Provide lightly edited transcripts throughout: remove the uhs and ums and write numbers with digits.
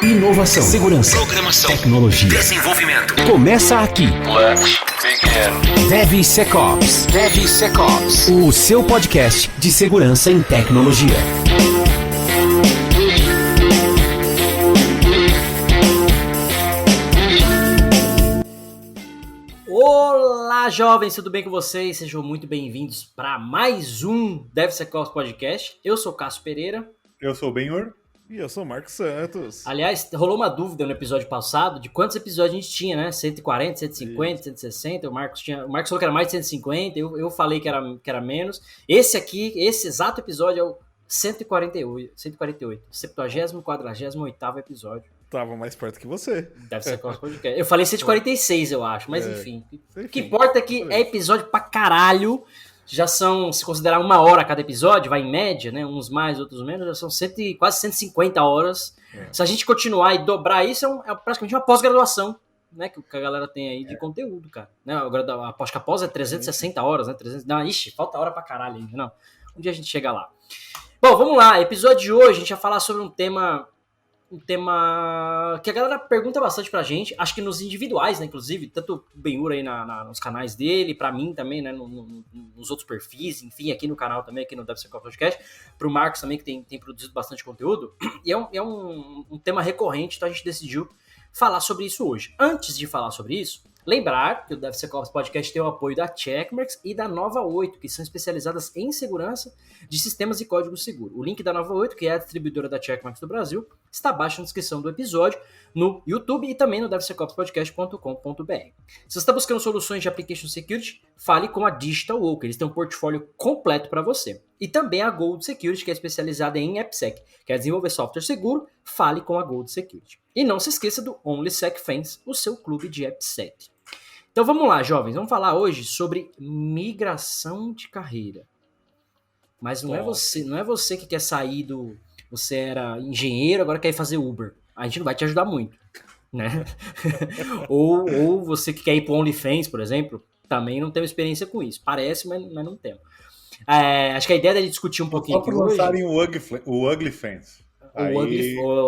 Inovação, segurança, programação, tecnologia, desenvolvimento. Começa aqui. Let's begin. DevSecOps. DevSecOps. O seu podcast de segurança em tecnologia. Olá, jovens, tudo bem com vocês? Sejam muito bem-vindos para mais um DevSecOps Podcast. Eu sou o Cássio Pereira. Eu sou o Benhur. E eu sou o Marcos Santos. Aliás, rolou uma dúvida no episódio passado de quantos episódios a gente tinha, né? 140, 150, 160. O Marcos falou que era mais de 150, eu falei que era menos. Esse exato episódio é o 148, 70º, 48º episódio. Tava mais perto que você. Deve ser qual podcast. Eu falei 146, eu acho, mas enfim. O que importa é que é episódio pra caralho. Já são, se considerar 1 hora cada episódio, vai em média, né? Uns mais, outros menos, já são quase 150 horas. Se a gente continuar e dobrar isso, é praticamente uma pós-graduação, né? Que a galera tem aí de conteúdo, cara. Né? Acho que a pós é 360 horas, né? Ixi, falta hora pra caralho ainda. Não. Um dia a gente chega lá. Bom, vamos lá. Episódio de hoje, a gente vai falar sobre um tema que a galera pergunta bastante pra gente, acho que nos individuais, né, inclusive, tanto o Benhur aí nos canais dele, pra mim também, né, nos outros perfis, enfim, aqui no canal também, aqui no DevSecOps Podcast, pro Marcos também, que tem produzido bastante conteúdo, e é um tema recorrente, então a gente decidiu falar sobre isso hoje. Antes de falar sobre isso, lembrar que o DevSecOps Podcast tem o apoio da Checkmarx e da Nova 8, que são especializadas em segurança de sistemas e código seguro. O link da Nova 8, que é a distribuidora da Checkmarx do Brasil, está abaixo na descrição do episódio, no YouTube e também no devsecopspodcast.com.br. Se você está buscando soluções de application security, fale com a Digital Oak, eles têm um portfólio completo para você. E também a Gold Security, que é especializada em AppSec, quer desenvolver software seguro, fale com a Gold Security. E não se esqueça do OnlySec Fans, o seu clube de AppSec. Então vamos lá, jovens, vamos falar hoje sobre migração de carreira. Mas não é você que quer sair do... Você era engenheiro, agora quer ir fazer Uber. A gente não vai te ajudar muito, né? ou você que quer ir pro OnlyFans, por exemplo, também não tem experiência com isso. Parece, mas não temos. Acho que a ideia é de discutir um pouquinho aqui hoje... Só por lançarem o UglyFans.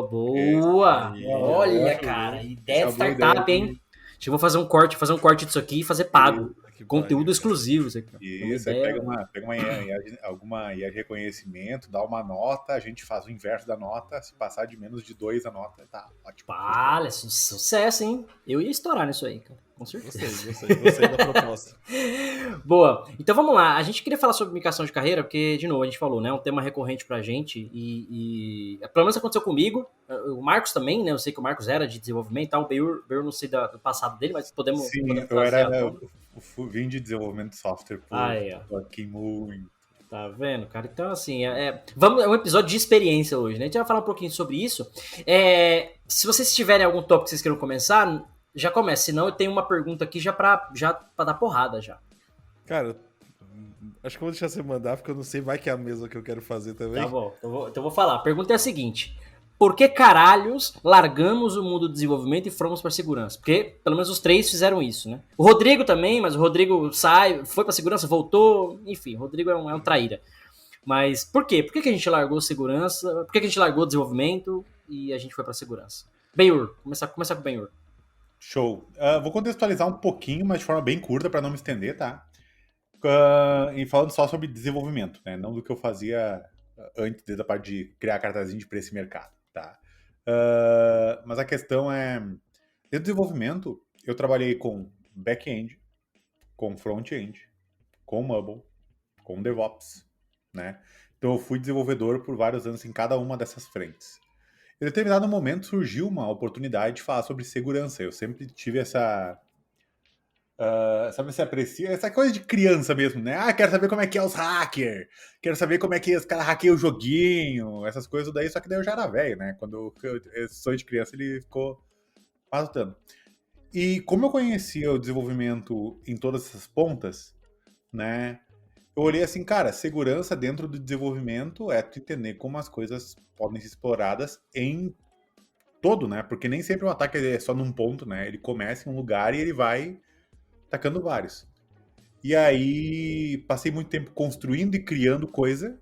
Boa! Olha, cara, ideia de startup, hein? Acho que eu vou fazer um corte disso aqui e fazer pago. Conteúdo exclusivo. Isso, aí pega alguma IA de reconhecimento, dá uma nota, a gente faz o inverso da nota, se passar de menos de 2 a nota, tá ótimo. Olha, sucesso, hein? Eu ia estourar nisso aí, cara. Com certeza. Gostei da proposta. Boa. Então vamos lá. A gente queria falar sobre migração de carreira, porque, de novo, a gente falou, né? É um tema recorrente pra gente e pelo menos aconteceu comigo. O Marcos também, né? Eu sei que o Marcos era de desenvolvimento e tal. O Beur não sei do passado dele, mas podemos... Sim, eu vim de desenvolvimento de software aqui muito. Tá vendo, cara? Então, assim, é um episódio de experiência hoje, né? A gente vai falar um pouquinho sobre isso. Se vocês tiverem algum tópico que vocês queiram começar, já começa. Senão eu tenho uma pergunta aqui já pra dar porrada já. Cara, acho que eu vou deixar você mandar, porque eu não sei, vai que é a mesma que eu quero fazer também. Tá bom, então eu vou falar. A pergunta é a seguinte: por que caralhos largamos o mundo do desenvolvimento e fomos pra segurança? Porque pelo menos os 3 fizeram isso, né? O Rodrigo também, mas o Rodrigo foi pra segurança, voltou, enfim, o Rodrigo é um traíra. Mas por quê? Por que a gente largou segurança? Por que a gente largou o desenvolvimento e a gente foi pra segurança? Benhur, começar com o Benhur. Show. Vou contextualizar um pouquinho, mas de forma bem curta para não me estender, tá? E falando só sobre desenvolvimento, né? Não do que eu fazia antes, desde a parte de criar cartazinho de preço e mercado, tá? Mas a questão é, dentro do desenvolvimento, eu trabalhei com back-end, com front-end, com mobile, com DevOps, né? Então eu fui desenvolvedor por vários anos em cada uma dessas frentes. Em determinado momento surgiu uma oportunidade de falar sobre segurança. Eu sempre tive essa... sabe, se aprecia essa coisa de criança mesmo, né? Quero saber como é que é os hackers, quero saber como é que os caras hackeiam o joguinho, essas coisas daí, só que daí eu já era velho, né? Quando esse sonho de criança, ele ficou matutando. E como eu conhecia o desenvolvimento em todas essas pontas, né? Eu olhei assim, cara, segurança dentro do desenvolvimento é tu entender como as coisas podem ser exploradas em todo, né? Porque nem sempre o ataque é só num ponto, né? Ele começa em um lugar e ele vai atacando vários. E aí, passei muito tempo construindo e criando coisa,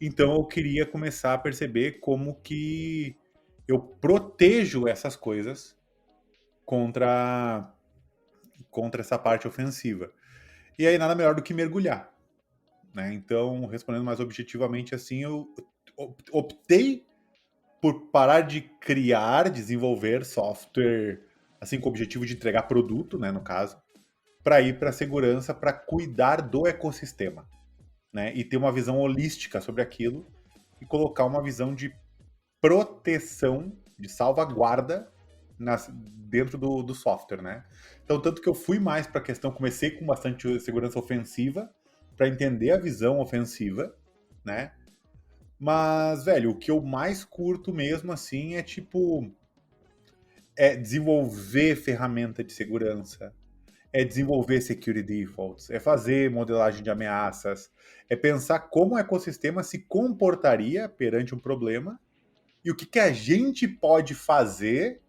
então eu queria começar a perceber como que eu protejo essas coisas contra essa parte ofensiva. E aí nada melhor do que mergulhar, né? Então, respondendo mais objetivamente assim, eu optei por parar de criar, desenvolver software, assim, com o objetivo de entregar produto, né, no caso, para ir para a segurança, para cuidar do ecossistema, né? E ter uma visão holística sobre aquilo e colocar uma visão de proteção, de salvaguarda dentro do software, né? Então, tanto que eu fui mais para a questão, comecei com bastante segurança ofensiva, para entender a visão ofensiva, né? Mas, velho, o que eu mais curto mesmo, assim, é tipo... É desenvolver ferramenta de segurança, é desenvolver security defaults, é fazer modelagem de ameaças, é pensar como o ecossistema se comportaria perante um problema e o que a gente pode fazer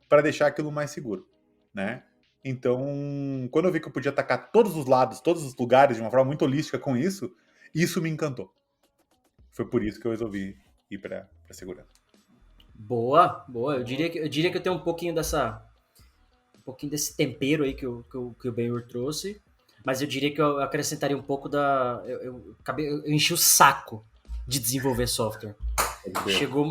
para deixar aquilo mais seguro, né? Então, quando eu vi que eu podia atacar todos os lados, todos os lugares de uma forma muito holística com isso me encantou. Foi por isso que eu resolvi ir para segurança. Boa. Eu diria que eu tenho um pouquinho desse tempero aí que o Ben-Hur trouxe, mas eu diria que eu acrescentaria um pouco eu enchi o saco de desenvolver software. Chegou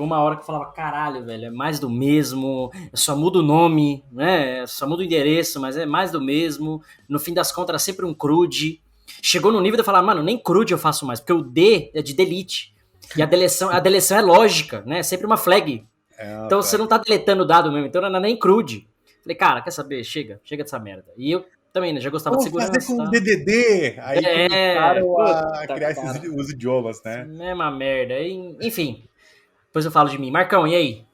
uma hora que eu falava, caralho, velho, é mais do mesmo, só muda o nome, né? Só muda o endereço, mas é mais do mesmo. No fim das contas, era sempre um CRUD. Chegou no nível de eu falar, mano, nem CRUD eu faço mais, porque o D é de delete. E a deleção é lógica, né? É sempre uma flag. Então você não tá deletando o dado mesmo, então não é nem CRUD. Falei, cara, quer saber? Chega dessa merda. E eu também, né, já gostava de segurança. Fazer com o DDD! Aí começaram a criar os idiomas, né? Mesma merda. Enfim, depois eu falo de mim. Marcão, e aí?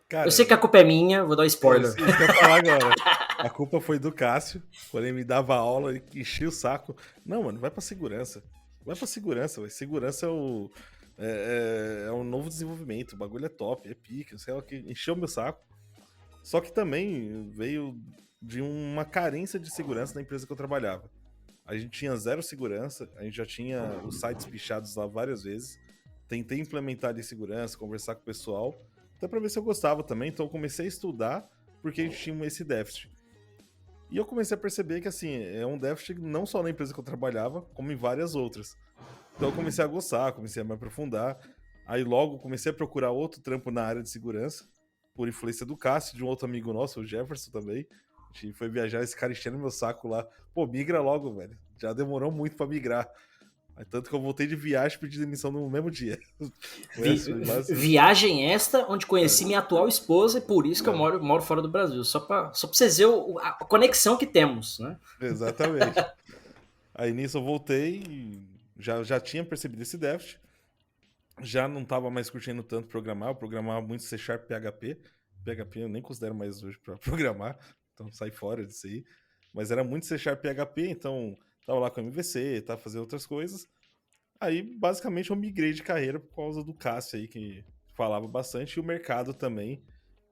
Cara, eu sei que a culpa é minha, vou dar um spoiler. Isso que eu ia falar agora. A culpa foi do Cássio, quando ele me dava aula e enchia o saco. Não, mano, vai pra segurança. Vai pra segurança, véio. Segurança é um novo desenvolvimento. O bagulho é top, é pica, sei lá o que. Encheu o meu saco. Só que também veio de uma carência de segurança na empresa que eu trabalhava. A gente tinha zero segurança, a gente já tinha os sites pichados lá várias vezes. Tentei implementar ali segurança, conversar com o pessoal, até pra ver se eu gostava também. Então eu comecei a estudar porque a gente tinha esse déficit. E eu comecei a perceber que, assim, é um déficit não só na empresa que eu trabalhava, como em várias outras. Então eu comecei a gostar, comecei a me aprofundar. Aí logo comecei a procurar outro trampo na área de segurança, por influência do Cássio, de um outro amigo nosso, o Jefferson também. A gente foi viajar, esse cara enchendo meu saco lá. Pô, migra logo, velho. Já demorou muito pra migrar. Aí, tanto que eu voltei de viagem e pedi demissão no mesmo dia. Viagem esta, onde conheci minha atual esposa e por isso que eu moro fora do Brasil. Só pra vocês verem a conexão que temos, né? Exatamente. Aí nisso eu voltei e já tinha percebido esse déficit. Já não tava mais curtindo tanto programar. Eu programava muito C# PHP. PHP eu nem considero mais hoje pra programar. Então sai fora disso aí. Mas era muito C# PHP, então tava lá com MVC, tava fazendo outras coisas. Aí, basicamente, eu migrei de carreira por causa do Cássio aí, que falava bastante, e o mercado também,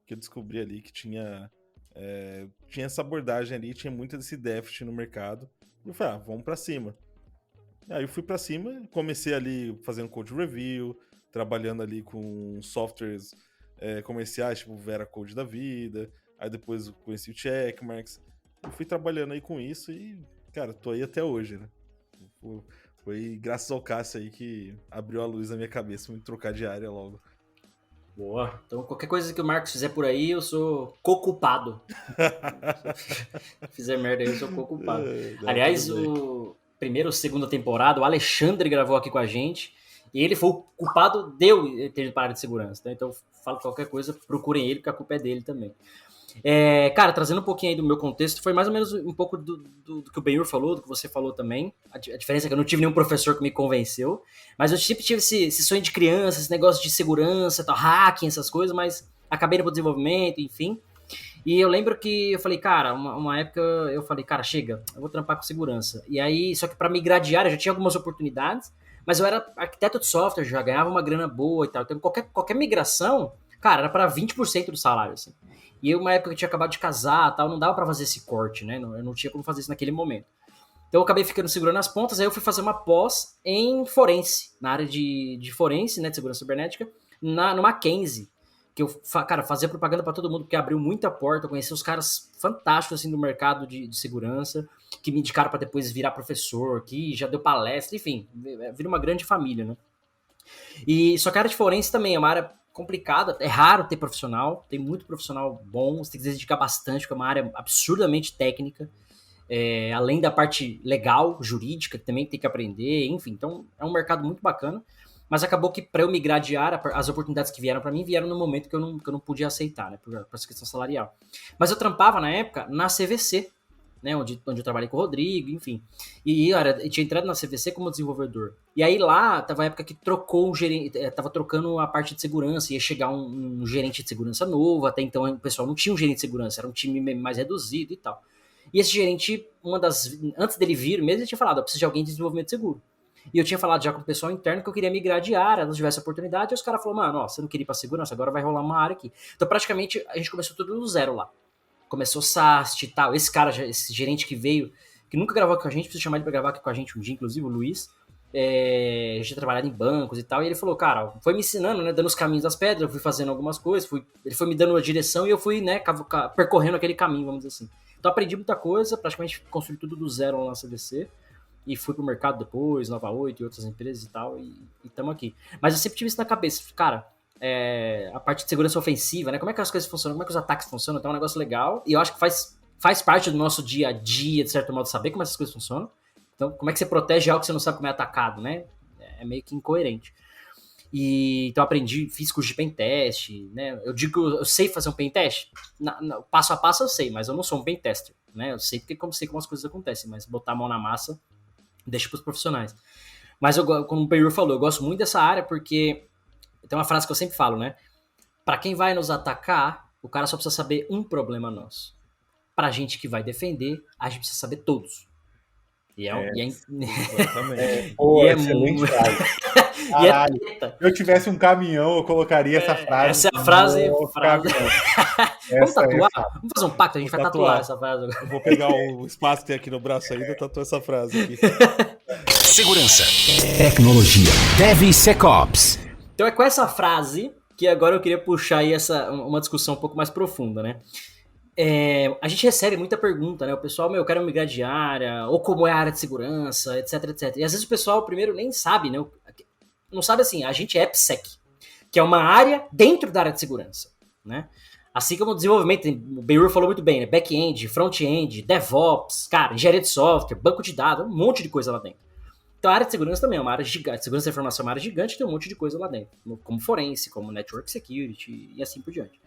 que eu descobri ali que tinha essa abordagem ali, tinha muito desse déficit no mercado. E eu falei, vamos pra cima. Aí eu fui pra cima, comecei ali fazendo code review, trabalhando ali com softwares comerciais, tipo Vera Code da vida. Aí depois eu conheci o Checkmarx. Eu fui trabalhando aí com isso e, cara, tô aí até hoje, né? Foi graças ao Cássio aí que abriu a luz na minha cabeça, me trocar de área logo. Boa. Então, qualquer coisa que o Marcos fizer por aí, eu sou co-culpado. Se fizer merda aí, eu sou co-culpado. Aliás, primeira ou segunda temporada, o Alexandre gravou aqui com a gente e ele foi o culpado de eu ter ido para a área de segurança. Tá? Então, falo qualquer coisa, procurem ele, porque a culpa é dele também. Cara, trazendo um pouquinho aí do meu contexto, foi mais ou menos um pouco do que o Ben-Hur falou, do que você falou também. A diferença é que eu não tive nenhum professor que me convenceu, mas eu sempre tive esse sonho de criança, esse negócio de segurança, tal, hacking, essas coisas, mas acabei no desenvolvimento, enfim. E eu lembro que eu falei, cara, uma época eu falei, cara, chega, eu vou trampar com segurança. E aí, só que pra migrar de área, eu já tinha algumas oportunidades, mas eu era arquiteto de software, já ganhava uma grana boa e tal. Então, qualquer migração, cara, era pra 20% do salário, assim. E eu, uma época que eu tinha acabado de casar, tal, não dava pra fazer esse corte, né? Eu não tinha como fazer isso naquele momento. Então eu acabei ficando segurando as pontas, aí eu fui fazer uma pós em forense, na área de forense, né, de segurança cibernética, no Mackenzie. que eu, cara, fazia propaganda para todo mundo, porque abriu muita porta, eu conheci os caras fantásticos, assim, do mercado de segurança, que me indicaram para depois virar professor, que já deu palestra, enfim, vira uma grande família, né? E só que a área de forense também é uma área complicada, é raro ter profissional, tem muito profissional bom, você tem que se dedicar bastante, porque é uma área absurdamente técnica, além da parte legal, jurídica, que também tem que aprender, enfim, então é um mercado muito bacana, mas acabou que para eu migrar de área, as oportunidades que vieram para mim vieram no momento que eu não podia aceitar, né, por essa questão salarial. Mas eu trampava na época na CVC, né, onde eu trabalhei com o Rodrigo, enfim. E eu tinha entrado na CVC como desenvolvedor. E aí lá, tava a época que trocou um gerente, tava trocando a parte de segurança, ia chegar um gerente de segurança novo, até então o pessoal não tinha um gerente de segurança, era um time mais reduzido e tal. E esse gerente, antes dele vir mesmo, ele tinha falado, eu preciso de alguém de desenvolvimento seguro. E eu tinha falado já com o pessoal interno que eu queria migrar de área, se tivesse oportunidade, e os caras falaram, mano, ó, você não queria ir pra segurança, agora vai rolar uma área aqui. Então praticamente a gente começou tudo do zero lá. Começou SAST e tal. Esse cara, esse gerente que veio, que nunca gravou com a gente, preciso chamar ele pra gravar aqui com a gente um dia, inclusive, o Luiz. Já tinha trabalhado em bancos e tal. E ele falou, cara, foi me ensinando, né? Dando os caminhos das pedras, eu fui fazendo algumas coisas, ele foi me dando a direção e eu fui, né, percorrendo aquele caminho, vamos dizer assim. Então aprendi muita coisa, praticamente construí tudo do zero lá na CVC. E fui pro mercado depois, Nova 8 e outras empresas e tal, e tamo aqui. Mas eu sempre tive isso na cabeça, cara, a parte de segurança ofensiva, né? Como é que as coisas funcionam, como é que os ataques funcionam, então é um negócio legal, e eu acho que faz parte do nosso dia a dia, de certo modo, saber como essas coisas funcionam. Então, como é que você protege algo que você não sabe como é atacado, né? É meio que incoerente. Então aprendi, fiz curso de pentest, né? Eu digo que eu sei fazer um pentest, passo a passo eu sei, mas eu não sou um pentester, né? Eu sei porque sei como as coisas acontecem, mas botar a mão na massa deixa pros profissionais. Mas como o Benhur falou, eu gosto muito dessa área porque tem uma frase que eu sempre falo, né? Pra quem vai nos atacar, o cara só precisa saber um problema nosso. Pra gente que vai defender, a gente precisa saber todos. Exatamente. Excelente frase. Caralho, se eu tivesse um caminhão, eu colocaria essa frase. Essa é a frase. Vamos tatuar? Vamos fazer um pacto, a gente vai tatuar essa frase agora. Eu vou pegar o espaço que tem aqui no braço ainda e tatuar essa frase aqui. Segurança, tecnologia, DevSecOps. Então é com essa frase que agora eu queria puxar aí uma discussão um pouco mais profunda, né? A gente recebe muita pergunta, né? O pessoal, eu quero migrar de área, ou como é a área de segurança, etc, etc. E às vezes o pessoal primeiro nem sabe, né? Não sabe assim, a gente é AppSec, que é uma área dentro da área de segurança, né? Assim como o desenvolvimento, o Benhur falou muito bem, né? Back-end, front-end, DevOps, cara, engenharia de software, banco de dados, um monte de coisa lá dentro. Então a área de segurança também é uma área gigante, segurança da informação é uma área gigante, tem um monte de coisa lá dentro, como forense, como network security e assim por diante.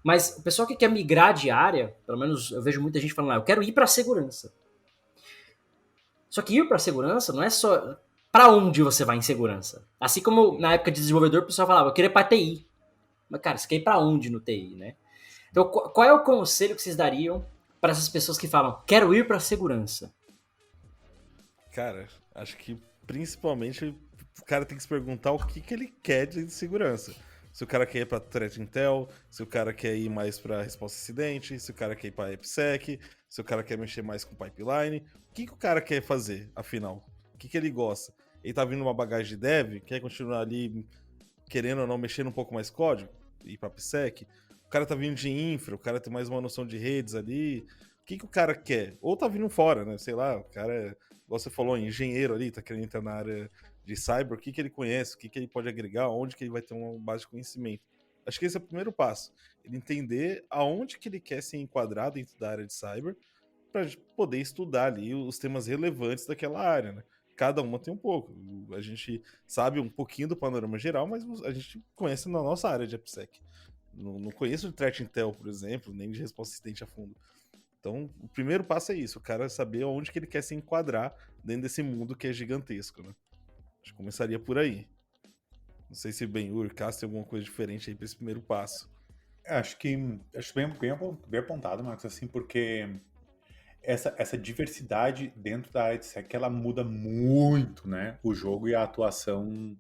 Mas o pessoal que quer migrar de área, pelo menos eu vejo muita gente falando, eu quero ir para segurança. Só que ir para segurança não é só para onde você vai em segurança. Assim como na época de desenvolvedor, o pessoal falava, eu queria ir para TI. Mas, cara, você quer ir para onde no TI, né? Então, qual é o conselho que vocês dariam para essas pessoas que falam, quero ir para segurança? Cara, acho que principalmente o cara tem que se perguntar o que ele quer de segurança. Se o cara quer ir pra Threat Intel, se o cara quer ir mais pra resposta a incidente, se o cara quer ir pra AppSec, se o cara quer mexer mais com pipeline. O que o cara quer fazer, afinal? O que ele gosta? Ele tá vindo uma bagagem de dev, quer continuar ali querendo ou não mexer um pouco mais código, ir pra AppSec. O cara tá vindo de infra, o cara tem mais uma noção de redes ali. O que o cara quer? Ou tá vindo fora, né? Sei lá, o cara é, igual você falou, engenheiro ali, tá querendo entrar na área de cyber, o que ele conhece, o que ele pode agregar, onde que ele vai ter uma base de conhecimento. Acho que esse é o primeiro passo. Ele entender aonde que ele quer se enquadrar dentro da área de cyber para poder estudar ali os temas relevantes daquela área, né? Cada uma tem um pouco. A gente sabe um pouquinho do panorama geral, mas a gente conhece na nossa área de AppSec. Não conheço de Threat Intel, por exemplo, nem de resposta assistente a fundo. Então, o primeiro passo é isso, o cara saber onde que ele quer se enquadrar dentro desse mundo que é gigantesco, né? Acho que começaria por aí. Não sei se Benhur, Cássio tem alguma coisa diferente aí para esse primeiro passo. Acho bem apontado, Marcos, assim, porque essa diversidade dentro da área de SEC, ela muda muito, né? O jogo e a atuação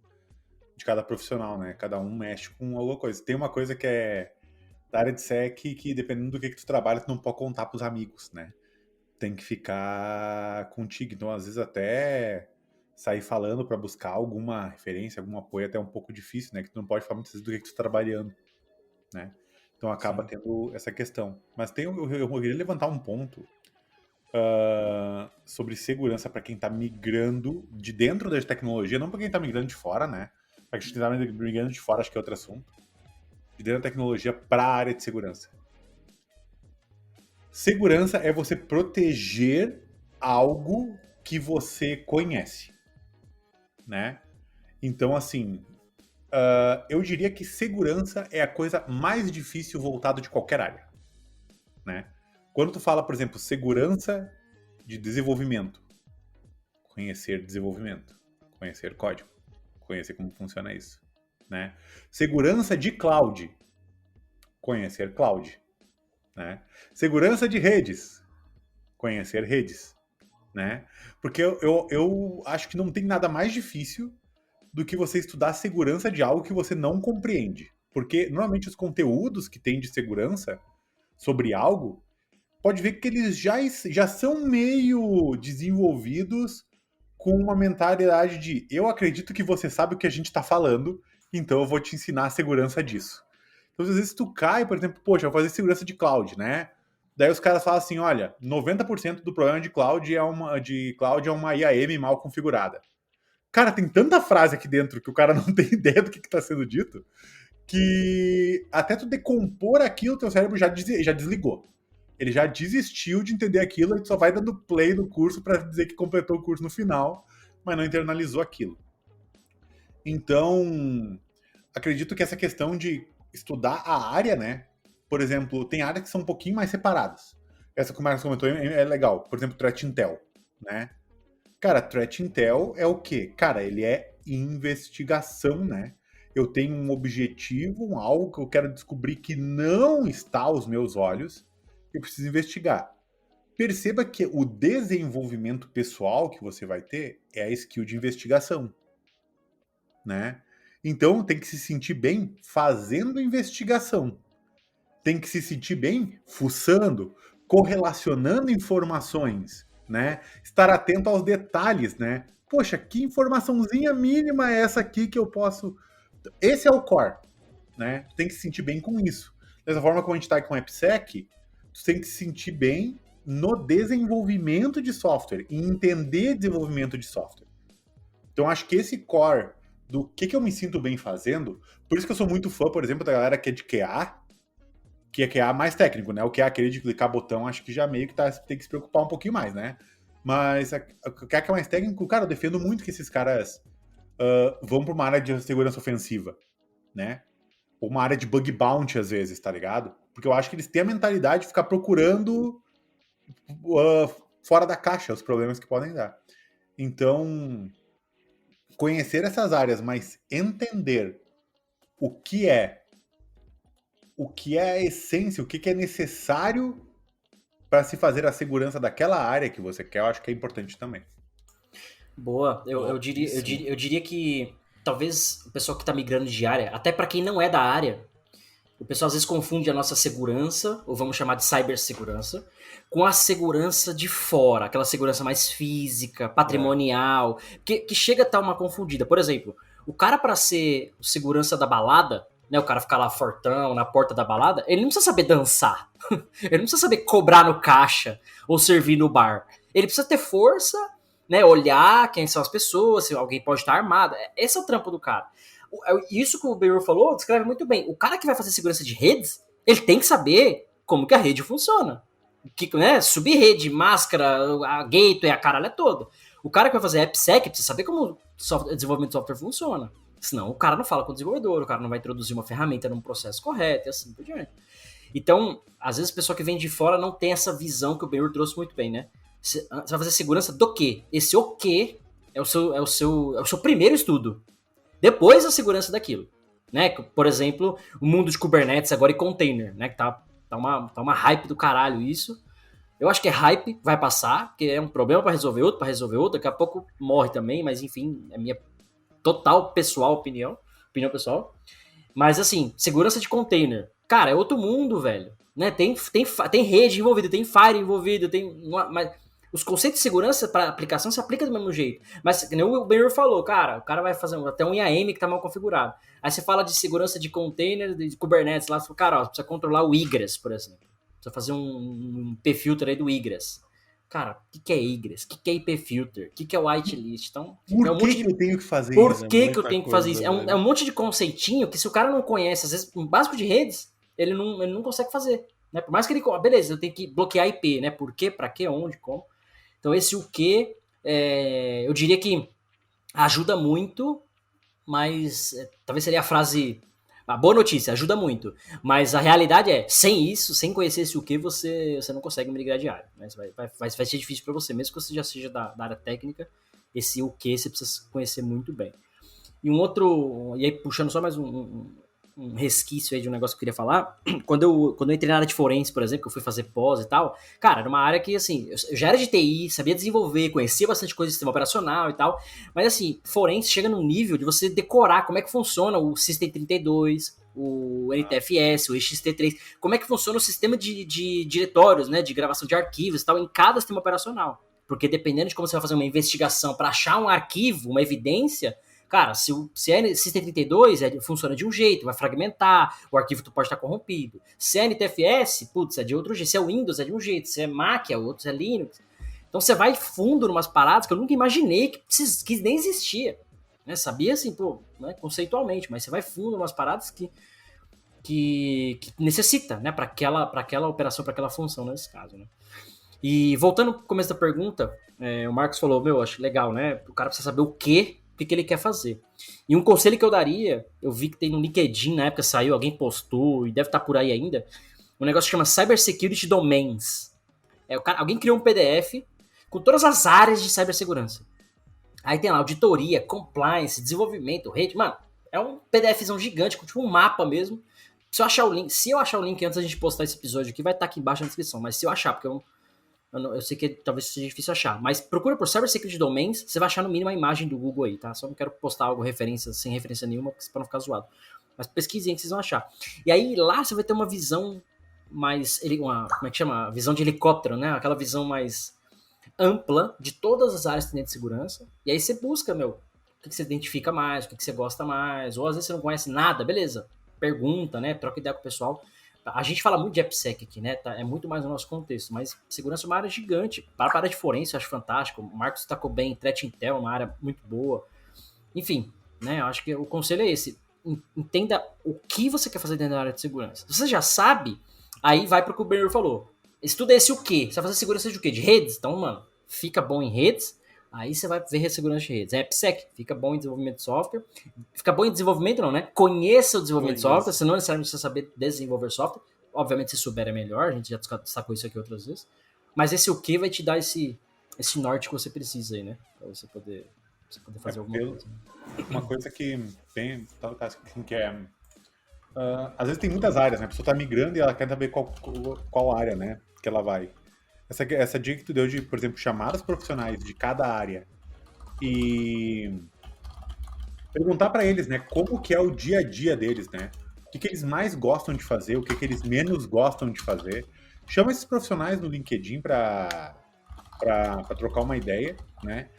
de cada profissional, né? Cada um mexe com alguma coisa. Tem uma coisa que é da área de SEC que, dependendo do que tu trabalha, tu não pode contar pros amigos, né? Tem que ficar contigo. Então, às vezes, até sair falando para buscar alguma referência, algum apoio, até um pouco difícil, né? Que tu não pode falar muitas vezes do que tu tá trabalhando. né? Então acaba tendo essa questão. Mas eu queria levantar um ponto sobre segurança para quem está migrando de dentro da tecnologia, não para quem está migrando de fora, né? Para quem está migrando de fora, acho que é outro assunto. De dentro da tecnologia para a área de segurança. Segurança é você proteger algo que você conhece, né? Então, assim, eu diria que segurança é a coisa mais difícil voltada de qualquer área, né? Quando tu fala, por exemplo, segurança de desenvolvimento, conhecer desenvolvimento, conhecer código, conhecer como funciona isso, né? Segurança de cloud, conhecer cloud, né? Segurança de redes, conhecer redes, né? Porque eu acho que não tem nada mais difícil do que você estudar a segurança de algo que você não compreende. Porque, normalmente, os conteúdos que tem de segurança sobre algo, pode ver que eles já são meio desenvolvidos com uma mentalidade de eu acredito que você sabe o que a gente está falando, então eu vou te ensinar a segurança disso. Então, às vezes, tu cai, por exemplo, poxa, eu vou fazer segurança de cloud, né? Daí os caras falam assim, olha, 90% do problema de cloud é uma IAM mal configurada. Cara, tem tanta frase aqui dentro que o cara não tem ideia do que está sendo dito, que até tu decompor aquilo, teu cérebro já desligou. Ele já desistiu de entender aquilo, e só vai dando play no curso para dizer que completou o curso no final, mas não internalizou aquilo. Então, acredito que essa questão de estudar a área, né? Por exemplo, tem áreas que são um pouquinho mais separadas. Essa que o Marcos comentou é legal. Por exemplo, Threat Intel, né? Cara, Threat Intel é o quê? Cara, ele é investigação, né? Eu tenho um objetivo, algo que eu quero descobrir que não está aos meus olhos, eu preciso investigar. Perceba que o desenvolvimento pessoal que você vai ter é a skill de investigação, né? Então, tem que se sentir bem fazendo investigação. Tem que se sentir bem fuçando, correlacionando informações, né? Estar atento aos detalhes, né? Poxa, que informaçãozinha mínima é essa aqui que eu posso... Esse é o core, né? Tem que se sentir bem com isso. Dessa forma, como a gente está com o AppSec, tu tem que se sentir bem no desenvolvimento de software e entender desenvolvimento de software. Então, acho que esse core do que eu me sinto bem fazendo, por isso que eu sou muito fã, por exemplo, da galera que é de QA, que é QA mais técnico, né? O QA aquele de clicar botão, acho que já meio que tem que se preocupar um pouquinho mais, né? Mas o QA que é mais técnico, cara, eu defendo muito que esses caras vão para uma área de segurança ofensiva, né? Ou uma área de bug bounty, às vezes, tá ligado? Porque eu acho que eles têm a mentalidade de ficar procurando fora da caixa os problemas que podem dar. Então, conhecer essas áreas, mas entender o que é a essência, o que é necessário para se fazer a segurança daquela área que você quer, eu acho que é importante também. Boa. Eu diria que talvez o pessoal que está migrando de área, até para quem não é da área, o pessoal às vezes confunde a nossa segurança, ou vamos chamar de cibersegurança, com a segurança de fora, aquela segurança mais física, patrimonial, que chega a estar uma confundida. Por exemplo, o cara para ser segurança da balada, né, o cara ficar lá fortão na porta da balada, ele não precisa saber dançar, ele não precisa saber cobrar no caixa ou servir no bar. Ele precisa ter força, né, olhar quem são as pessoas, se alguém pode estar armado. Esse é o trampo do cara. Isso que o Benhur falou descreve muito bem. O cara que vai fazer segurança de redes, ele tem que saber como que a rede funciona. Né, subrede, máscara, a gateway, a caralho é toda. O cara que vai fazer AppSec precisa saber como o desenvolvimento de software funciona. Senão o cara não fala com o desenvolvedor, o cara não vai introduzir uma ferramenta num processo correto e assim por diante. Então, às vezes a pessoa que vem de fora não tem essa visão que o Benhur trouxe muito bem, né? Você vai fazer segurança do quê? Esse o quê é o seu primeiro estudo. Depois a segurança daquilo. Né? Por exemplo, o mundo de Kubernetes agora e container, né? Que tá uma hype do caralho isso. Eu acho que é hype, vai passar, porque é um problema para resolver outro, daqui a pouco morre também, mas enfim, é minha total pessoal opinião pessoal. Mas assim, segurança de container. Cara, é outro mundo, velho. Né? Tem rede envolvida, tem Fire envolvido, mas Os conceitos de segurança para aplicação se aplicam do mesmo jeito. Mas, como o Benhur falou, cara, o cara vai fazer até um IAM que tá mal configurado. Aí você fala de segurança de container, de Kubernetes lá, você fala, cara, ó, você precisa controlar o egress, por exemplo. Precisa fazer um IP-filter aí do egress. Cara, o que é egress? O que é IP-filter? O que é whitelist? Então, Por é um que monte de... eu tenho que fazer Por isso? que muita eu tenho que fazer coisa, isso? velho. É um monte de conceitinho que se o cara não conhece, às vezes, um básico de redes, ele não consegue fazer. Né? Por mais que ele... Beleza, eu tenho que bloquear IP, né? Por quê, pra quê, onde, como. Então esse o que, eu diria que ajuda muito, mas talvez seria a frase... A boa notícia, ajuda muito. Mas a realidade é, sem isso, sem conhecer esse o que, você não consegue migrar de área. Mas vai ser difícil para você, mesmo que você já seja da área técnica, esse o que você precisa conhecer muito bem. E um outro, e aí puxando só mais um resquício aí de um negócio que eu queria falar, quando eu entrei na área de forense, por exemplo, que eu fui fazer pós e tal, cara, era uma área que, assim, eu já era de TI, sabia desenvolver, conhecia bastante coisa de sistema operacional e tal, mas, assim, forense chega num nível de você decorar como é que funciona o System 32, o NTFS, o EXT3, como é que funciona o sistema de diretórios, né, de gravação de arquivos e tal, em cada sistema operacional. Porque dependendo de como você vai fazer uma investigação para achar um arquivo, uma evidência, cara, se é System 32, funciona de um jeito, vai fragmentar, o arquivo pode estar corrompido. Se é NTFS, putz, é de outro jeito. Se é Windows, é de um jeito. Se é Mac, é outro, se é Linux. Então você vai fundo em umas paradas que eu nunca imaginei que nem existia. Né? Sabia assim, pô, né, conceitualmente, mas você vai fundo em umas paradas que necessita, né, para aquela operação, para aquela função nesse caso, né? E voltando pro começo da pergunta, o Marcos falou, acho legal, né? O cara precisa saber o que ele quer fazer. E um conselho que eu daria, eu vi que tem no LinkedIn, na época saiu, alguém postou, e deve estar por aí ainda, um negócio que chama Cybersecurity Domains. Alguém criou um PDF com todas as áreas de cibersegurança. Aí tem lá auditoria, compliance, desenvolvimento, rede. Mano, é um PDFzão gigante, com tipo um mapa mesmo. Se eu achar o link antes da gente postar esse episódio aqui, vai estar aqui embaixo na descrição. Mas se eu achar, porque eu sei que talvez seja difícil achar, mas procura por Cybersecurity Domains, você vai achar no mínimo a imagem do Google aí, tá? Só não quero postar algo sem referência nenhuma, pra não ficar zoado. Mas pesquisem que vocês vão achar. E aí lá você vai ter uma visão mais, como é que chama? Visão de helicóptero, né? Aquela visão mais ampla de todas as áreas que tem de segurança. E aí você busca, o que você identifica mais, o que você gosta mais, ou às vezes você não conhece nada, beleza. Pergunta, né? Troca ideia com o pessoal. A gente fala muito de AppSec aqui, né? É muito mais no nosso contexto, mas segurança é uma área gigante. Para a área de forense, eu acho fantástico. O Marcos tacou bem, Threat Intel, uma área muito boa. Enfim, né? Eu acho que o conselho é esse. Entenda o que você quer fazer dentro da área de segurança. Se você já sabe, aí vai para o que o Benhur falou. Estuda esse o quê? Você vai fazer segurança de o quê? De redes? Então, mano, fica bom em redes. Aí você vai ver segurança de redes. AppSec, fica bom em desenvolvimento de software. Fica bom em desenvolvimento não, né? Conheça o desenvolvimento de software, você não necessariamente precisa saber desenvolver software. Obviamente, se souber é melhor, a gente já destacou isso aqui outras vezes. Mas esse o que vai te dar esse norte que você precisa aí, né? Pra você poder fazer alguma coisa. Uma coisa que tem, que é... às vezes tem muitas áreas, né? A pessoa tá migrando e ela quer saber qual área, né? Que ela vai. Essa dica que tu deu de, por exemplo, chamar os profissionais de cada área e perguntar para eles, né, como que é o dia a dia deles, né? O que eles mais gostam de fazer, o que eles menos gostam de fazer. Chama esses profissionais no LinkedIn para trocar uma ideia, né?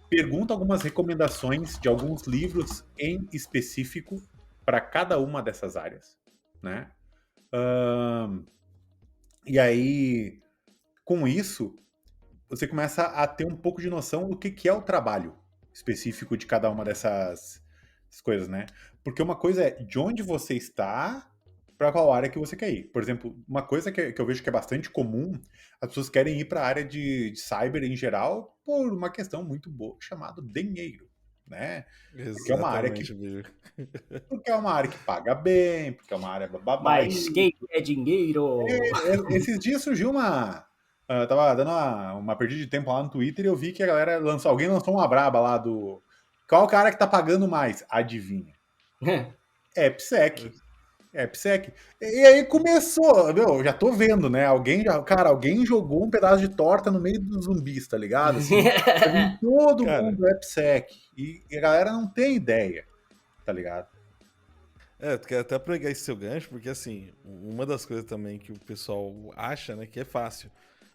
Pergunta algumas recomendações de alguns livros em específico para cada uma dessas áreas, né? E aí, com isso, você começa a ter um pouco de noção do que é o trabalho específico de cada uma dessas coisas, né? Porque uma coisa é de onde você está para qual área que você quer ir. Por exemplo, uma coisa que eu vejo que é bastante comum, as pessoas querem ir para a área de cyber em geral por uma questão muito boa chamada dinheiro, né? Porque é uma área porque é uma área que paga bem, porque é uma área bababá. Mas quem é dinheiro? Esses dias surgiu tava dando uma perdida de tempo lá no Twitter e eu vi que a galera alguém lançou uma braba lá do... Qual o cara que tá pagando mais? Adivinha. AppSec. AppSec. E aí começou, já tô vendo, né? Alguém jogou um pedaço de torta no meio dos zumbis, tá ligado? Assim, todo mundo AppSec. E a galera não tem ideia, tá ligado? Tu quer até pegar esse seu gancho, porque assim, uma das coisas também que o pessoal acha, né, que é fácil.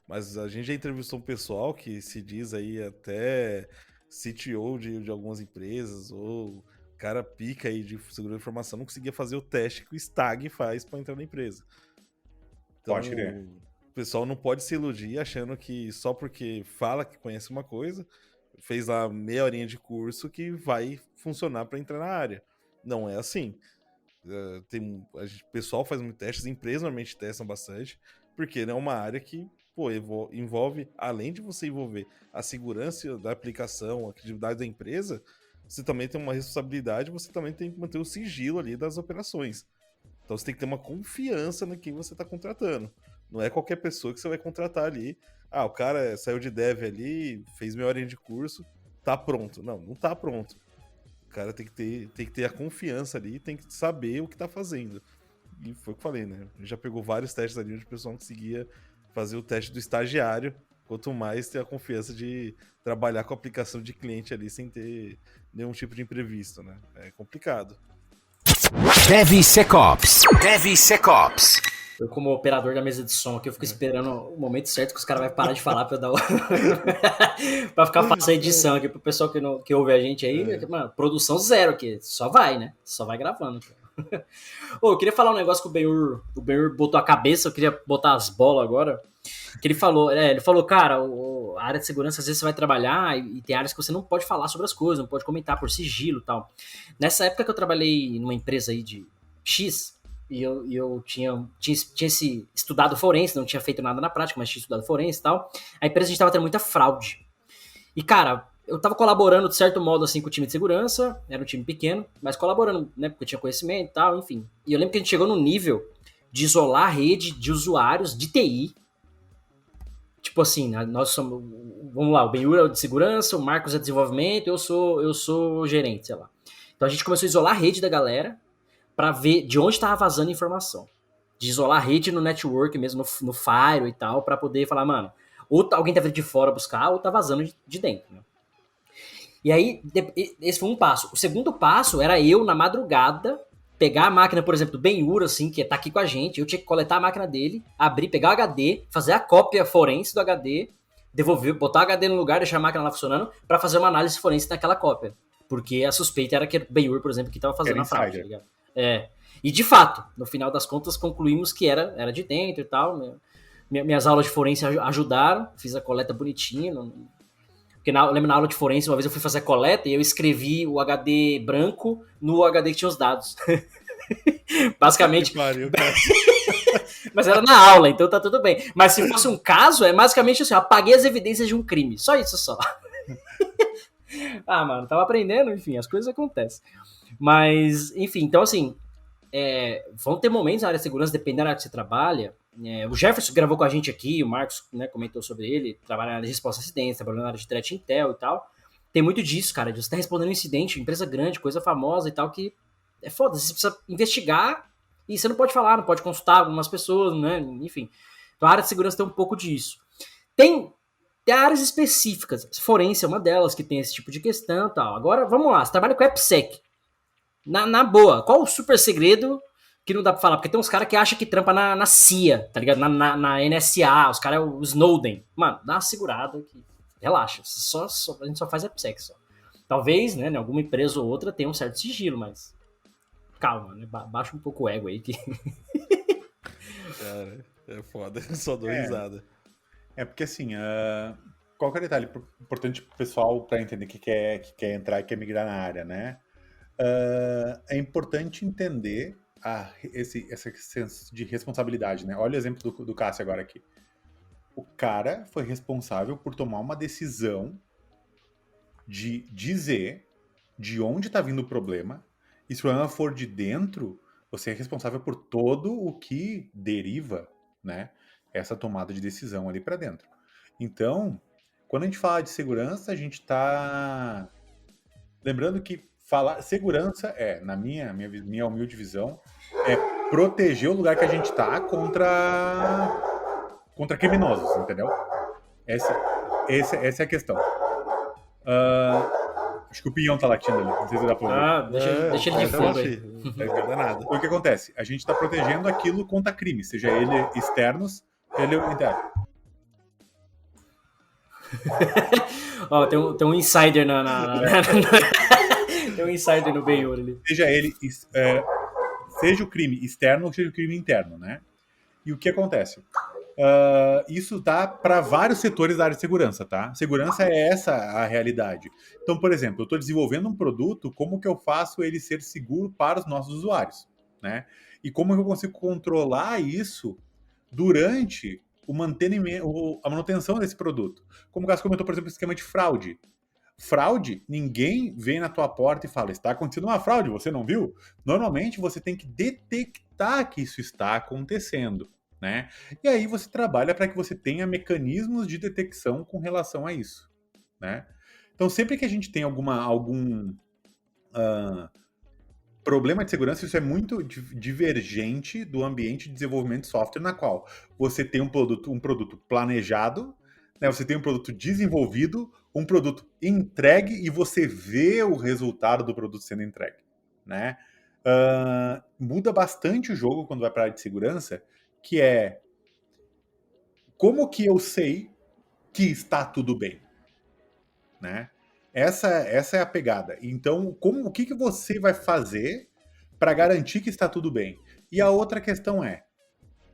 Mas a gente já entrevistou um pessoal que se diz aí até CTO de algumas empresas, ou cara pica aí de segurança de informação, não conseguia fazer o teste que o Stag faz para entrar na empresa. Então, Pode crer. o pessoal não pode se iludir achando que só porque fala que conhece uma coisa, fez lá meia horinha de curso, que vai funcionar para entrar na área. Não é assim. O pessoal faz muito testes, as empresas normalmente testam bastante, porque é uma área que envolve, além de você envolver a segurança da aplicação, a credibilidade da empresa, você também tem uma responsabilidade, você também tem que manter o sigilo ali das operações. Então você tem que ter uma confiança no quem você está contratando. Não é qualquer pessoa que você vai contratar ali. O cara saiu de dev ali, fez meia horinha de curso, tá pronto. Não tá pronto. O cara tem que ter a confiança ali, tem que saber o que tá fazendo. E foi o que eu falei, né? A gente já pegou vários testes ali onde o pessoal conseguia fazer o teste do estagiário, quanto mais ter a confiança de trabalhar com a aplicação de cliente ali sem ter nenhum tipo de imprevisto, né? É complicado. DevSecOps. DevSecOps. Eu, como operador da mesa de som aqui, eu fico esperando o momento certo que os caras vão parar de falar pra eu dar o... pra ficar fácil a edição aqui pro pessoal que ouve a gente aí. Mano, produção zero aqui. Só vai, né? Só vai gravando. Eu queria falar um negócio que o Benhur botou a cabeça, eu queria botar as bolas agora. Que ele falou, cara, a área de segurança, às vezes você vai trabalhar e tem áreas que você não pode falar sobre as coisas, não pode comentar por sigilo e tal. Nessa época que eu trabalhei numa empresa aí de X, e eu tinha estudado forense, não tinha feito nada na prática, mas tinha estudado forense e tal, a empresa a gente tava tendo muita fraude. E, cara, eu tava colaborando de certo modo assim com o time de segurança, era um time pequeno, mas colaborando, né, porque eu tinha conhecimento e tal, enfim. E eu lembro que a gente chegou no nível de isolar a rede de usuários de TI. Tipo assim, nós somos, vamos lá, o Benhur é o de segurança, o Marcos é de desenvolvimento, eu sou gerente, sei lá. Então a gente começou a isolar a rede da galera pra ver de onde tava vazando informação. De isolar a rede no network mesmo, no Firewall e tal, pra poder falar, mano, ou alguém tá vindo de fora buscar, ou tá vazando de dentro, né? E aí, esse foi um passo. O segundo passo era eu, na madrugada, pegar a máquina, por exemplo, do Benhur, assim, que tá aqui com a gente, eu tinha que coletar a máquina dele, abrir, pegar o HD, fazer a cópia forense do HD, devolver, botar o HD no lugar, deixar a máquina lá funcionando, pra fazer uma análise forense daquela cópia. Porque a suspeita era que era o Benhur, por exemplo, que tava fazendo a fraude, tá ligado? E de fato, no final das contas, concluímos que era de dentro e tal, né? Minhas aulas de forense ajudaram, fiz a coleta bonitinha, porque eu lembro na aula de forense, uma vez eu fui fazer a coleta e eu escrevi o HD branco no HD que tinha os dados. Basicamente. Que pariu, cara. Mas era na aula, então tá tudo bem. Mas se fosse um caso, é basicamente assim: eu apaguei as evidências de um crime. Só isso, só. Mano, tava aprendendo, enfim, as coisas acontecem. Mas, enfim, então assim, vão ter momentos na área de segurança, dependendo da área que você trabalha. O Jefferson gravou com a gente aqui, o Marcos, né, comentou sobre ele, trabalha na área de resposta a incidentes, trabalhando na área de threat intel e tal. Tem muito disso, cara, de você estar respondendo um incidente, empresa grande, coisa famosa e tal, que é foda, você precisa investigar e você não pode falar, não pode consultar algumas pessoas, né, enfim. Então a área de segurança tem um pouco disso. Tem áreas específicas, forense é uma delas que tem esse tipo de questão e tal. Agora, vamos lá, você trabalha com AppSec. Na boa, qual o super segredo que não dá pra falar? Porque tem uns caras que acham que trampa na CIA, tá ligado? Na NSA, os caras, o Snowden. Mano, dá uma segurada que relaxa, a gente só faz AppSec só. Talvez, né, em alguma empresa ou outra tenha um certo sigilo, mas calma, né, baixa um pouco o ego aí que... Cara, é foda, só dou risada. Porque assim, qual que é o detalhe importante pro pessoal para entender que quer entrar e quer migrar na área, né? É importante entender esse senso de responsabilidade, né? Olha o exemplo do Cássio agora aqui. O cara foi responsável por tomar uma decisão de dizer de onde está vindo o problema, e se o problema for de dentro, você é responsável por todo o que deriva, né, essa tomada de decisão ali para dentro. Então, quando a gente fala de segurança, a gente está lembrando que falar segurança na minha humilde visão, é proteger o lugar que a gente está contra criminosos, entendeu? Essa é a questão. Acho que o pinhão tá latindo ali, não sei se dá pra ouvir. Deixa ele de fundo aí. Não dá nada. O que acontece? A gente tá protegendo aquilo contra crime, seja ele externos, ele interno. Ó, tem um insider tem um insider no Benhur ali. Seja ele, seja o crime externo ou seja o crime interno, né? E o que acontece? Isso dá para vários setores da área de segurança, tá? Segurança é essa a realidade. Então, por exemplo, eu estou desenvolvendo um produto, como que eu faço ele ser seguro para os nossos usuários, né? E como que eu consigo controlar isso durante o mantenimento, a manutenção desse produto? Como o Cássio comentou, por exemplo, o esquema de fraude. Fraude, ninguém vem na tua porta e fala, está acontecendo uma fraude, você não viu? Normalmente você tem que detectar que isso está acontecendo, né? E aí você trabalha para que você tenha mecanismos de detecção com relação a isso, né? Então sempre que a gente tem algum problema de segurança, isso é muito divergente do ambiente de desenvolvimento de software, na qual você tem um produto planejado, né? Você tem um produto desenvolvido, um produto entregue e você vê o resultado do produto sendo entregue, né? Muda bastante o jogo quando vai para a área de segurança, que é como que eu sei que está tudo bem, né? Essa é a pegada. Então, o que você vai fazer para garantir que está tudo bem? E a outra questão é,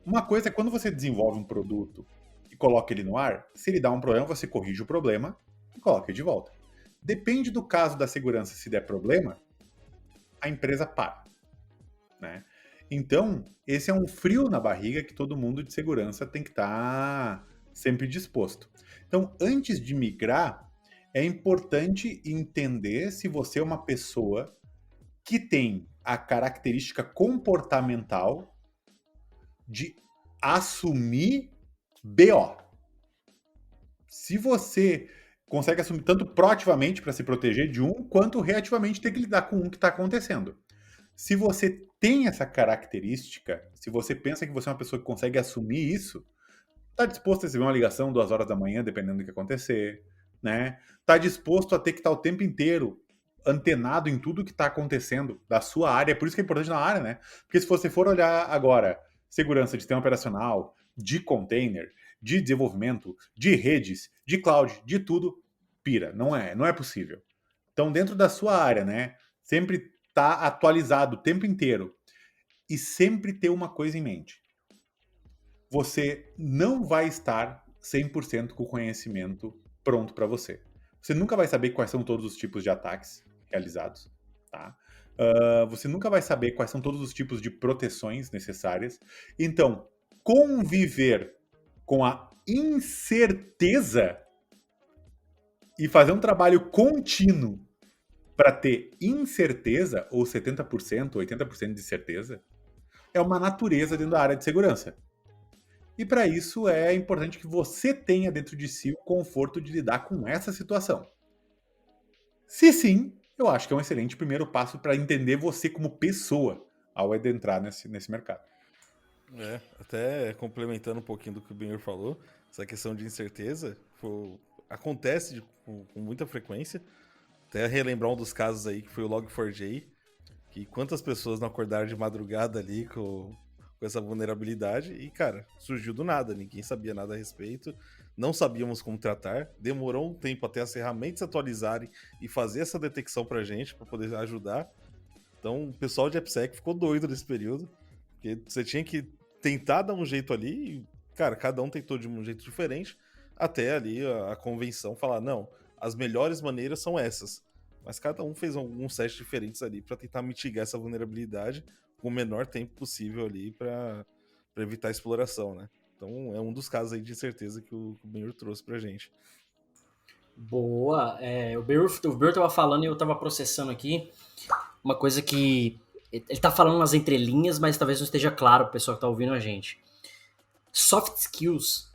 uma coisa é quando você desenvolve um produto e coloca ele no ar, se ele dá um problema, você corrige o problema e coloca ele de volta. Depende do caso da segurança, se der problema, a empresa para, né? Então, esse é um frio na barriga que todo mundo de segurança tem que estar sempre disposto. Então, antes de migrar, é importante entender se você é uma pessoa que tem a característica comportamental de assumir BO. Se você consegue assumir tanto proativamente para se proteger de um, quanto reativamente ter que lidar com um que está acontecendo. Se você tem essa característica, se você pensa que você é uma pessoa que consegue assumir isso, está disposto a receber uma ligação 2 horas da manhã, dependendo do que acontecer, né? Está disposto a ter que estar o tempo inteiro antenado em tudo que está acontecendo da sua área. Por isso que é importante na área, né? Porque se você for olhar agora segurança de sistema operacional, de container, de desenvolvimento, de redes, de cloud, de tudo, pira. Não é possível. Então, dentro da sua área, né? Sempre tá atualizado o tempo inteiro. E sempre ter uma coisa em mente. Você não vai estar 100% com o conhecimento pronto para você. Você nunca vai saber quais são todos os tipos de ataques realizados, tá? Você nunca vai saber quais são todos os tipos de proteções necessárias. Então, conviver com a incerteza e fazer um trabalho contínuo para ter incerteza, ou 70%, 80% de certeza, é uma natureza dentro da área de segurança. E para isso é importante que você tenha dentro de si o conforto de lidar com essa situação. Se sim, eu acho que é um excelente primeiro passo para entender você como pessoa ao adentrar nesse mercado. Até complementando um pouquinho do que o Benhur falou, essa questão de incerteza acontece com muita frequência. Até relembrar um dos casos aí, que foi o Log4j, que quantas pessoas não acordaram de madrugada ali com essa vulnerabilidade e, cara, surgiu do nada, ninguém sabia nada a respeito, não sabíamos como tratar, demorou um tempo até as ferramentas se atualizarem e fazer essa detecção pra gente, pra poder ajudar. Então, o pessoal de AppSec ficou doido nesse período, porque você tinha que tentar dar um jeito ali e, cara, cada um tentou de um jeito diferente, até ali a convenção falar, não, as melhores maneiras são essas. Mas cada um fez alguns testes diferentes ali pra tentar mitigar essa vulnerabilidade com o menor tempo possível ali para evitar a exploração, né? Então é um dos casos aí de incerteza que o Benhur trouxe pra gente. Boa. O Benhur tava falando e eu tava processando aqui uma coisa que ele tá falando nas entrelinhas, mas talvez não esteja claro pro pessoal que tá ouvindo a gente. Soft skills,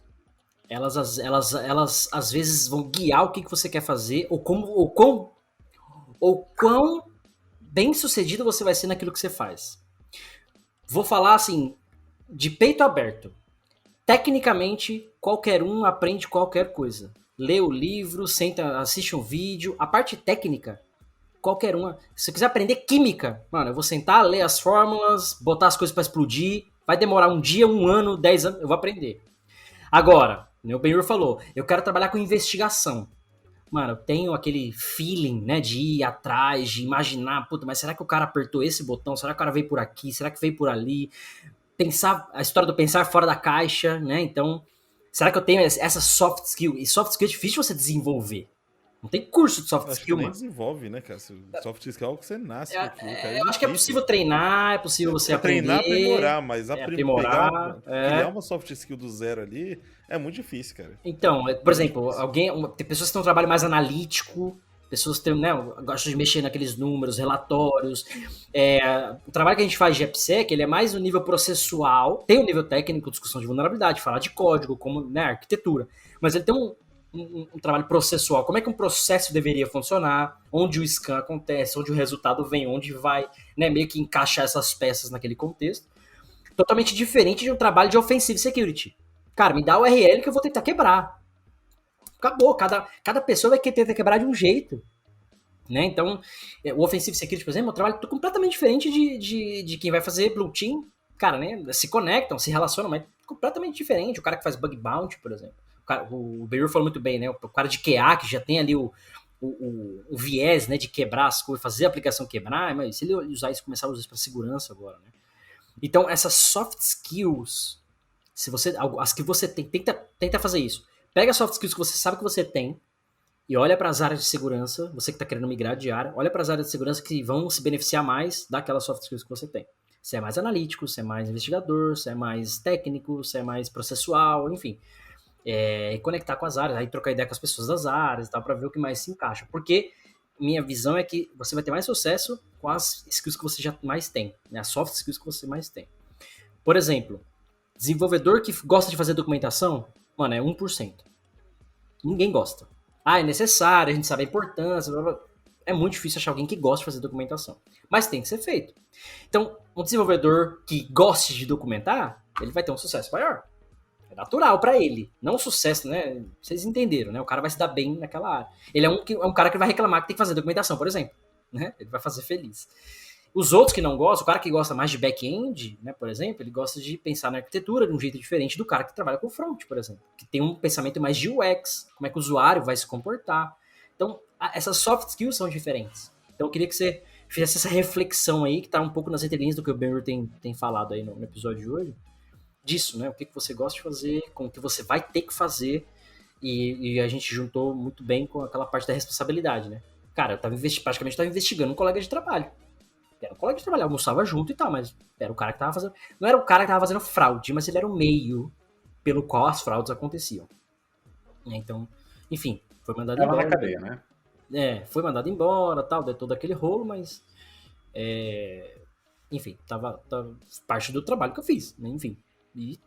elas às vezes vão guiar o que você quer fazer ou quão bem sucedido você vai ser naquilo que você faz. Vou falar assim, de peito aberto. Tecnicamente, qualquer um aprende qualquer coisa. Lê o livro, senta, assiste um vídeo. A parte técnica, qualquer uma. Se você quiser aprender química, mano, eu vou sentar, ler as fórmulas, botar as coisas pra explodir. Vai demorar um dia, 1 ano, 10 anos, eu vou aprender. Agora, o Ben-Hur falou, eu quero trabalhar com investigação. Mano, eu tenho aquele feeling, né, de ir atrás, de imaginar, puta, mas será que o cara apertou esse botão? Será que o cara veio por aqui? Será que veio por ali? Pensar, a história do pensar fora da caixa, né? Então, será que eu tenho essa soft skill? E soft skill é difícil você desenvolver. Não tem curso de soft Acho skill, que nem mano. desenvolve, né, cara? Soft skill é algo que você nasce com aquilo, cara. Eu acho que é possível treinar, é possível você aprender. Treinar, aprimorar, mas aprimorar, criar uma soft skill do zero ali é muito difícil, cara. Então, por exemplo, tem pessoas que têm um trabalho mais analítico, pessoas que têm, né, gostam de mexer naqueles números, relatórios. O trabalho que a gente faz de AppSec, ele é mais no nível processual, tem o nível técnico, discussão de vulnerabilidade, falar de código, como, né, arquitetura, mas ele tem um trabalho processual, como é que um processo deveria funcionar, onde o scan acontece, onde o resultado vem, onde vai, né, meio que encaixar essas peças naquele contexto. Totalmente diferente de um trabalho de offensive security. Cara, me dá o URL que eu vou tentar quebrar. Acabou, cada pessoa vai tentar quebrar de um jeito. Né? Então, o offensive security, por exemplo, é um trabalho completamente diferente de quem vai fazer blue team. Cara, né, se conectam, se relacionam, mas completamente diferente. O cara que faz bug bounty, por exemplo. O Ben-Hur falou muito bem, né? O cara de QA, que já tem ali o viés, né, de quebrar as coisas, fazer a aplicação quebrar, mas se ele usar isso, começar a usar isso para segurança agora, né? Então, essas soft skills, as que você tem, tenta fazer isso. Pega as soft skills que você sabe que você tem e olha para as áreas de segurança, você que está querendo migrar de área, olha para as áreas de segurança que vão se beneficiar mais daquelas soft skills que você tem. Se é mais analítico, se é mais investigador, se é mais técnico, se é mais processual, enfim. E conectar com as áreas, aí trocar ideia com as pessoas das áreas e tal, para ver o que mais se encaixa. Porque minha visão é que você vai ter mais sucesso com as skills que você já mais tem, né? As soft skills que você mais tem. Por exemplo, desenvolvedor que gosta de fazer documentação, mano, é 1%. Ninguém gosta. É necessário, a gente sabe a importância, blá, blá. É muito difícil achar alguém que goste de fazer documentação. Mas tem que ser feito. Então, um desenvolvedor que goste de documentar, ele vai ter um sucesso maior. É natural pra ele. Não um sucesso, né? Vocês entenderam, né? O cara vai se dar bem naquela área. Ele é um cara que vai reclamar que tem que fazer documentação, por exemplo. Né? Ele vai fazer feliz. Os outros que não gostam, o cara que gosta mais de back-end, né, por exemplo, ele gosta de pensar na arquitetura de um jeito diferente do cara que trabalha com front, por exemplo. Que tem um pensamento mais de UX, como é que o usuário vai se comportar. Então, essas soft skills são diferentes. Então, eu queria que você fizesse essa reflexão aí, que tá um pouco nas entrelinhas do que o Ben-Hur tem falado aí no episódio de hoje, disso, né? O que você gosta de fazer, com o que você vai ter que fazer, e a gente juntou muito bem com aquela parte da responsabilidade, né? Cara, eu praticamente estava investigando um colega de trabalho. Era um colega de trabalho, almoçava junto e tal, mas era o cara que tava fazendo... Não era o cara que tava fazendo fraude, mas ele era o meio pelo qual as fraudes aconteciam. Então, enfim, foi mandado embora. Na cadeia, né? Foi mandado embora, tal, deu todo aquele rolo, mas... enfim, tava parte do trabalho que eu fiz, né? Enfim. E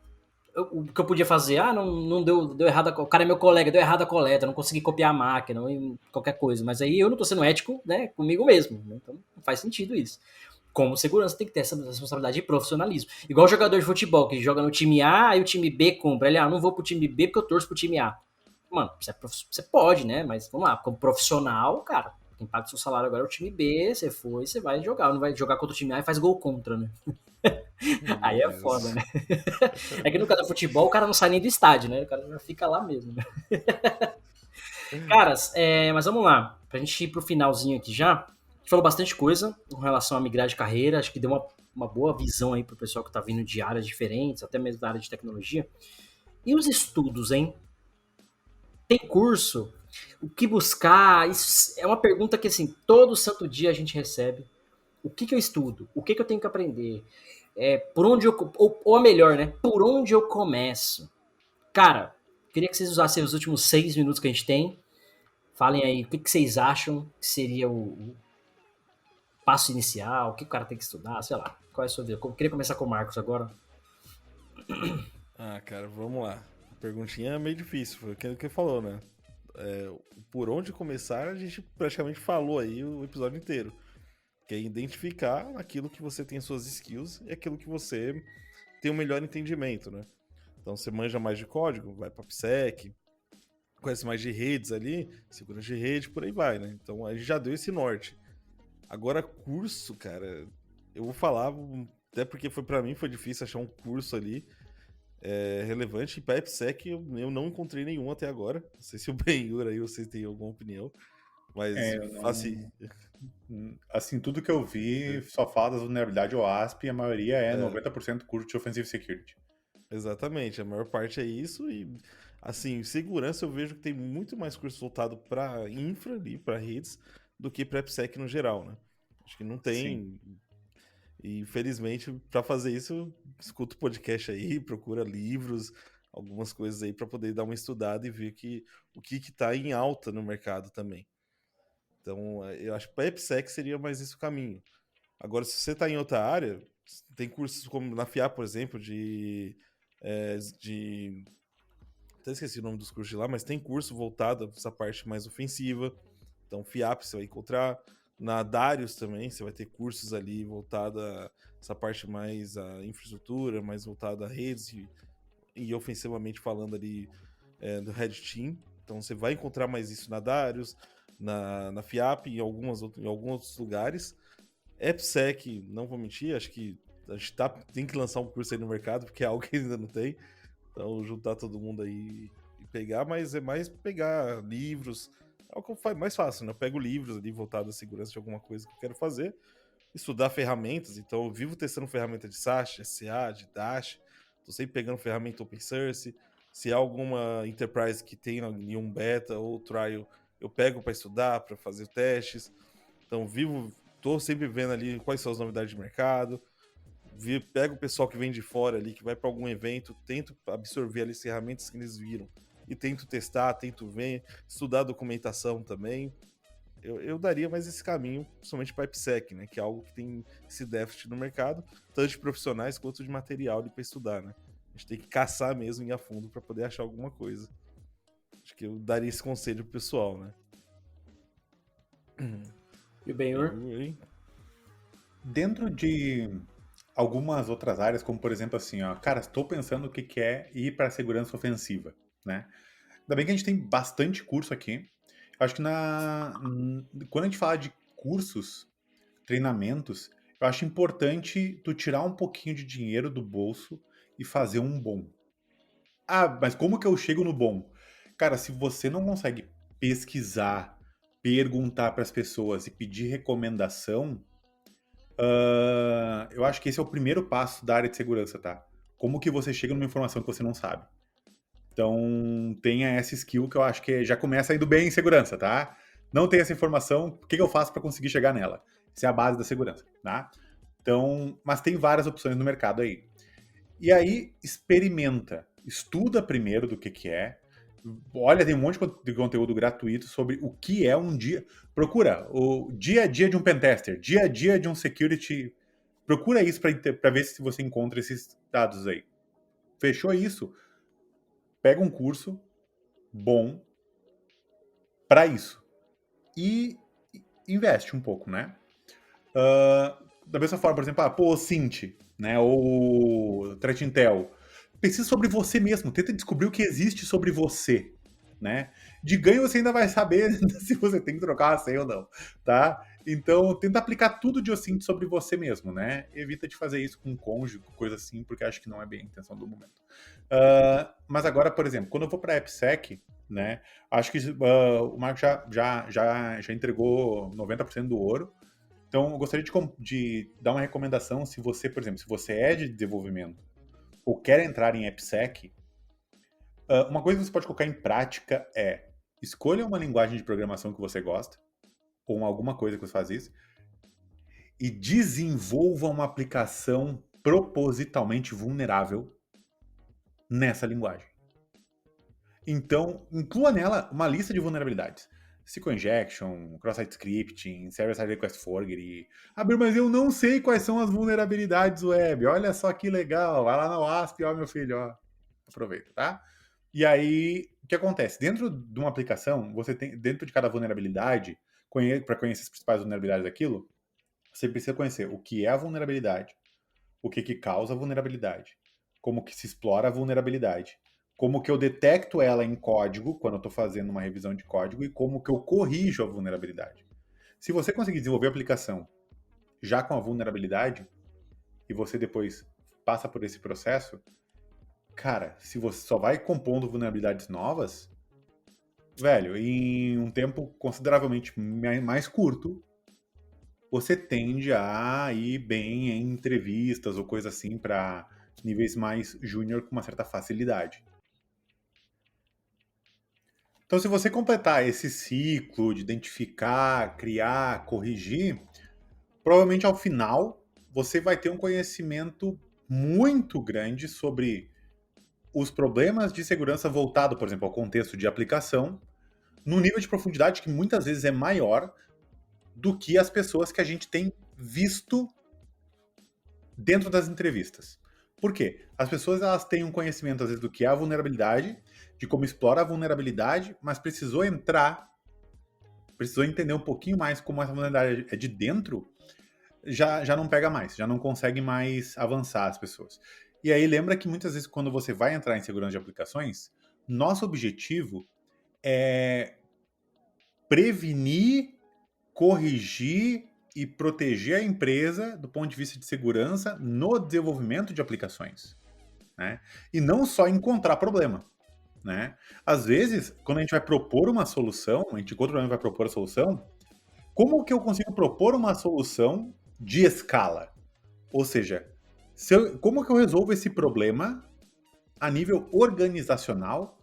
o que eu podia fazer, não deu errado, o cara é meu colega, deu errado a coleta, não consegui copiar a máquina, qualquer coisa, mas aí eu não tô sendo ético, né, comigo mesmo, né? Então não faz sentido isso. Como segurança tem que ter essa responsabilidade de profissionalismo. Igual o jogador de futebol que joga no time A e o time B compra, ele, não vou pro time B porque eu torço pro time A. Mano, você pode, né, mas vamos lá, como profissional, cara, quem paga o seu salário agora é o time B, você vai jogar, não vai jogar contra o time A e faz gol contra, né? Aí é foda, né? É que no caso do futebol o cara não sai nem do estádio, né? O cara já fica lá mesmo, né? Caras, mas vamos lá. Pra gente ir pro finalzinho aqui já. A gente falou bastante coisa com relação a migrar de carreira. Acho que deu uma boa visão aí pro pessoal que tá vindo de áreas diferentes, até mesmo da área de tecnologia. E os estudos, hein? Tem curso? O que buscar? Isso é uma pergunta que, assim, todo santo dia a gente recebe. O que eu estudo? O que eu tenho que aprender? Por onde ou melhor, né? Por onde eu começo? Cara, queria que vocês usassem os últimos 6 minutos que a gente tem. Falem aí o que vocês acham que seria o passo inicial, o que o cara tem que estudar, sei lá. Qual é a sua vida? Eu queria começar com o Marcos agora. Cara, vamos lá. A perguntinha é meio difícil, foi o que falou, né? Por onde começar, a gente praticamente falou aí o episódio inteiro. Que é identificar aquilo que você tem suas skills e aquilo que você tem um melhor entendimento, né? Então, você manja mais de código, vai para AppSec, conhece mais de redes ali, segurança de rede, por aí vai, né? Então, a gente já deu esse norte. Agora, curso, cara, eu vou falar, até porque para mim foi difícil achar um curso ali, relevante. E para AppSec eu não encontrei nenhum até agora. Não sei se o Benhur aí, vocês têm alguma opinião. Mas, assim, tudo que eu vi só fala das vulnerabilidades OWASP e a maioria é 90% curso de Offensive Security. Exatamente, a maior parte é isso. E, assim, segurança eu vejo que tem muito mais curso voltado para infra ali, para redes, do que para AppSec no geral, né? Acho que não tem. Sim. E, infelizmente, para fazer isso, escuta o podcast aí, procura livros, algumas coisas aí para poder dar uma estudada e ver o que tá em alta no mercado também. Então, eu acho que para AppSec seria mais esse o caminho. Agora, se você está em outra área, tem cursos como na FIA, por exemplo, até esqueci o nome dos cursos de lá, mas tem curso voltado para essa parte mais ofensiva. Então, FIAP você vai encontrar. Na Darius também, você vai ter cursos ali voltados a essa parte mais a infraestrutura, mais voltada a redes e ofensivamente falando ali do Red Team. Então, você vai encontrar mais isso na Darius, na FIAP e em alguns outros lugares. AppSec, não vou mentir, acho que a gente tem que lançar um curso aí no mercado, porque é algo que ainda não tem. Então, juntar todo mundo aí e pegar, mas é mais pegar livros. É o que eu faço mais fácil, né? Eu pego livros ali voltados à segurança de alguma coisa que eu quero fazer, estudar ferramentas. Então, eu vivo testando ferramenta de SASH, SA, de Dash. Tô sempre pegando ferramenta open source. Se há alguma enterprise que tenha em um beta ou trial, eu pego para estudar, para fazer testes. Então, tô sempre vendo ali quais são as novidades de mercado. Pego o pessoal que vem de fora ali, que vai para algum evento, tento absorver ali as ferramentas que eles viram e tento testar, tento ver, estudar a documentação também. Eu daria mais esse caminho, principalmente para AppSec, né? Que é algo que tem esse déficit no mercado, tanto de profissionais quanto de material para estudar, né? A gente tem que caçar mesmo e ir a fundo para poder achar alguma coisa. Acho que eu daria esse conselho pro pessoal, né? E o Benhur? Dentro de algumas outras áreas, como por exemplo assim, ó, cara, estou pensando o que é ir para a segurança ofensiva, né? Ainda bem que a gente tem bastante curso aqui. Eu acho que quando a gente fala de cursos, treinamentos, eu acho importante tu tirar um pouquinho de dinheiro do bolso e fazer um bom. Ah, mas como que eu chego no bom? Cara, se você não consegue pesquisar, perguntar para as pessoas e pedir recomendação, eu acho que esse é o primeiro passo da área de segurança, tá? Como que você chega numa informação que você não sabe? Então, tenha essa skill que eu acho que já começa indo bem em segurança, tá? Não tem essa informação, o que eu faço para conseguir chegar nela? Essa é a base da segurança, tá? Então, mas tem várias opções no mercado aí. E aí, experimenta. Estuda primeiro do que é. Olha, tem um monte de conteúdo gratuito sobre o que é um dia. Procura o dia a dia de um pentester, dia a dia de um security. Procura isso para ver se você encontra esses dados aí. Fechou isso? Pega um curso bom para isso e investe um pouco, né? Da mesma forma, por exemplo, o Cint, né? Ou Threat Intel. Pesquisa sobre você mesmo, tenta descobrir o que existe sobre você, né? De ganho você ainda vai saber se você tem que trocar a senha ou não, tá? Então, tenta aplicar tudo de OSINT sobre você mesmo, né? Evita de fazer isso com cônjuge, coisa assim, porque acho que não é bem a intenção do momento. Mas agora, por exemplo, quando eu vou para AppSec, né? Acho que o Marco já entregou 90% do ouro. Então, eu gostaria de dar uma recomendação se você, por exemplo, se você é de desenvolvimento ou quer entrar em AppSec, uma coisa que você pode colocar em prática é escolha uma linguagem de programação que você gosta, ou alguma coisa que você faz isso, e desenvolva uma aplicação propositalmente vulnerável nessa linguagem. Então, inclua nela uma lista de vulnerabilidades. SQL Injection, Cross-Site Scripting, Server-Side Request Forgery. Mas eu não sei quais são as vulnerabilidades web. Olha só que legal. Vai lá na WASP, ó, meu filho, ó. Aproveita, tá? E aí, o que acontece? Dentro de uma aplicação, você tem, dentro de cada vulnerabilidade, para conhecer as principais vulnerabilidades daquilo, você precisa conhecer o que é a vulnerabilidade, o que causa a vulnerabilidade, como que se explora a vulnerabilidade, como que eu detecto ela em código, quando eu estou fazendo uma revisão de código, e como que eu corrijo a vulnerabilidade. Se você conseguir desenvolver a aplicação já com a vulnerabilidade, e você depois passa por esse processo, cara, se você só vai compondo vulnerabilidades novas, velho, em um tempo consideravelmente mais curto, você tende a ir bem em entrevistas ou coisa assim para níveis mais júnior com uma certa facilidade. Então, se você completar esse ciclo de identificar, criar, corrigir, provavelmente ao final você vai ter um conhecimento muito grande sobre os problemas de segurança voltado, por exemplo, ao contexto de aplicação, num nível de profundidade que muitas vezes é maior do que as pessoas que a gente tem visto dentro das entrevistas. Por quê? As pessoas elas têm um conhecimento, às vezes, do que é a vulnerabilidade, de como explora a vulnerabilidade, mas precisou entender um pouquinho mais como essa vulnerabilidade é de dentro, já não pega mais, já não consegue mais avançar as pessoas. E aí lembra que muitas vezes quando você vai entrar em segurança de aplicações, nosso objetivo é prevenir, corrigir e proteger a empresa do ponto de vista de segurança no desenvolvimento de aplicações, né? E não só encontrar problema, né? Às vezes, quando a gente vai propor uma solução, a gente encontra o problema e vai propor a solução, como que eu consigo propor uma solução de escala? Ou seja, como que eu resolvo esse problema a nível organizacional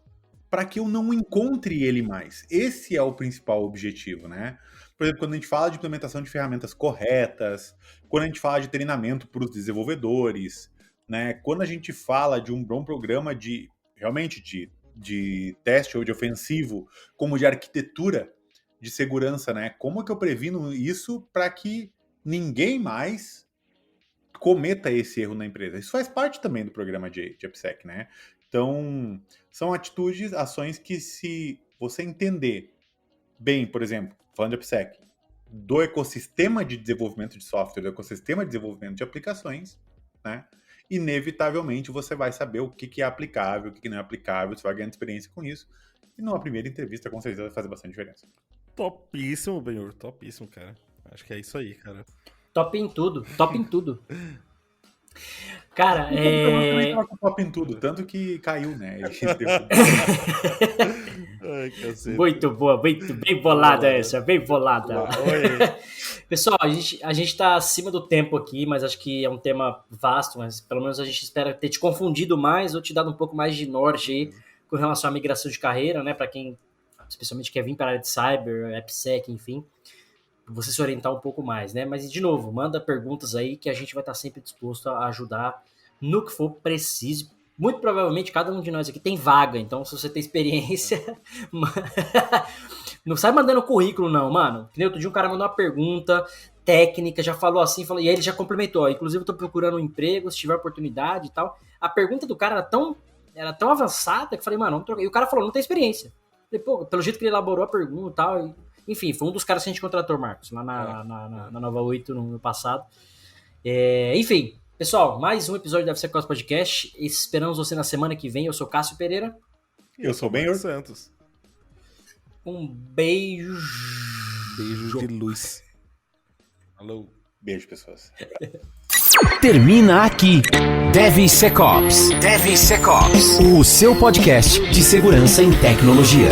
para que eu não encontre ele mais? Esse é o principal objetivo, né? Por exemplo, quando a gente fala de implementação de ferramentas corretas, quando a gente fala de treinamento para os desenvolvedores, né? Quando a gente fala de um bom programa de teste ou de ofensivo, como de arquitetura de segurança, né? Como que eu previno isso para que ninguém mais cometa esse erro na empresa? Isso faz parte também do programa de AppSec, né? Então, são atitudes, ações que se você entender bem, por exemplo, falando de AppSec, do ecossistema de desenvolvimento de software, do ecossistema de desenvolvimento de aplicações, né? Inevitavelmente você vai saber o que é aplicável, o que não é aplicável, você vai ganhando experiência com isso, e numa primeira entrevista com certeza vai fazer bastante diferença. Topíssimo, Benhur, topíssimo, cara. Acho que é isso aí, cara. Top em tudo. Cara, Top em tudo, tanto que caiu, né? Ai, cacete. Muito boa, bem bolada essa, bem bolada. Pessoal, a gente tá acima do tempo aqui, mas acho que é um tema vasto, mas pelo menos a gente espera ter te confundido mais ou te dado um pouco mais de norte aí com relação à migração de carreira, né? Para quem especialmente quer vir para a área de cyber, AppSec, enfim, você se orientar um pouco mais, né? Mas, de novo, manda perguntas aí que a gente vai estar sempre disposto a ajudar no que for preciso. Muito provavelmente cada um de nós aqui tem vaga, então se você tem experiência, não sai mandando currículo não, mano. Que nem outro dia um cara mandou uma pergunta técnica, já falou assim, e aí ele já complementou, inclusive eu tô procurando um emprego, se tiver oportunidade e tal. A pergunta do cara era tão avançada que eu falei, mano, vamos trocar. E o cara falou, não tem experiência. Eu falei, pô, pelo jeito que ele elaborou a pergunta e tal, enfim, foi um dos caras que a gente contratou, Marcos, lá na Nova 8 no passado. Enfim, pessoal, mais um episódio da DevSecOps Podcast. Esperamos você na semana que vem. Eu sou Cássio Pereira. Eu sou Benhur Santos. Um beijo. Beijo de luz. Alô. Beijo, pessoas. Termina aqui DevSecOps, o seu podcast de segurança em tecnologia.